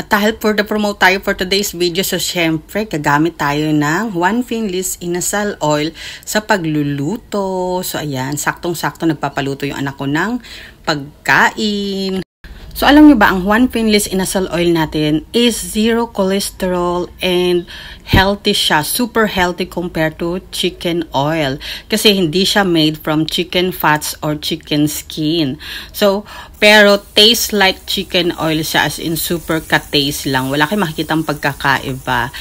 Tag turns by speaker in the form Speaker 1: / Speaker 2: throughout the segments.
Speaker 1: At dahil promote tayo for today's video, so syempre gagamit tayo ng 1 Finlis inasal oil sa pagluluto. So ayan, saktong-sakto nagpapaluto yung anak ko ng pagkain. So alam niyo ba, ang 1 Finlis inasal oil natin is zero cholesterol and healthy siya. Super healthy compared to chicken oil. Kasi hindi siya made from chicken fats or chicken skin. So, pero taste like chicken oil siya, as in super ka-taste lang. Wala kayong makikitang pagkakaiba.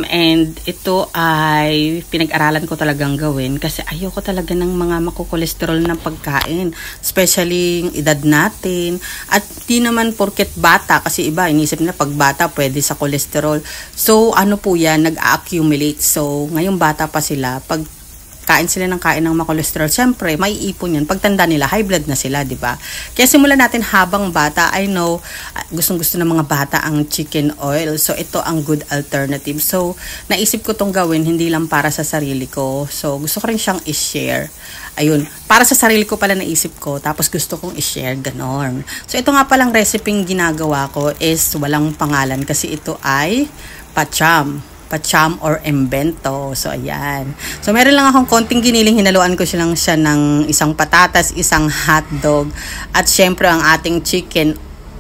Speaker 1: And ito ay pinag-aralan ko talagang gawin kasi ayoko talaga ng mga makukolesterol na pagkain. Especially yung edad natin. At di naman porket bata, kasi iba inisip na pag bata pwede sa kolesterol. So ano po yan, nag-accumulate. So ngayong bata pa sila, pag kain sila ng kain ng makolesterol, syempre may ipon yan. Pagtanda nila, high blood na sila, di ba? Kaya simulan natin habang bata. I know gustong-gusto ng mga bata ang chicken oil. So ito ang good alternative. So naisip ko tong gawin hindi lang para sa sarili ko. So gusto ko rin siyang i-share. Ayun, para sa sarili ko pala naisip ko, tapos gusto kong i-share, ganon. So ito nga palang recipe ginagawa ko is walang pangalan kasi ito ay pacham or embento. So ayan. So meron lang akong konting giniling, hinaluan ko siya ng isang patatas, isang hotdog, at syempre ang ating chicken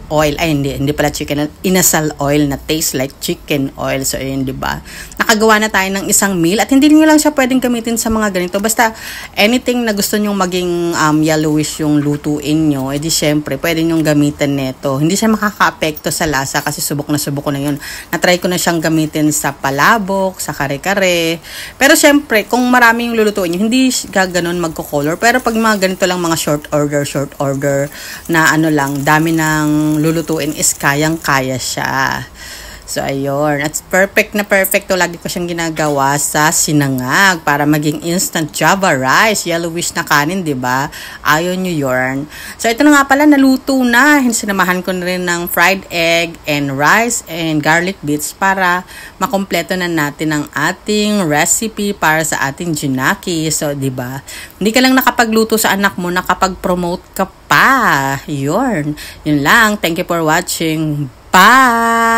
Speaker 1: oil. Ay hindi pala chicken, inasal oil na taste like chicken oil. So ayun, di ba? Nakagawa na tayo ng isang meal at hindi niyo lang siya pwedeng gamitin sa mga ganito. Basta anything na gusto niyo maging yellowish yung lutuin niyo, edi syempre pwede niyo gamitin nito. Hindi siya makakaapekto sa lasa kasi subok ko na yun. Na-try ko na siyang gamitin sa palabok, sa kare-kare. Pero syempre, kung marami yung lulutuin niyo, hindi gaganon magko-color. Pero pag mga ganito lang, mga short order na ano lang, dami ng lulutuin is kayang-kaya siya. So, ayun. At perfect na perfecto. Lagi ko siyang ginagawa sa sinangag para maging instant java rice. Yellowish na kanin, diba? Ayaw nyo yun. So, ito na nga pala, naluto na. Sinamahan ko na rin ng fried egg and rice and garlic bits para makompleto na natin ang ating recipe para sa ating junaki. So, diba? Hindi ka lang nakapagluto sa anak mo, nakapag-promote ka pa. Yun lang. Thank you for watching. Bye!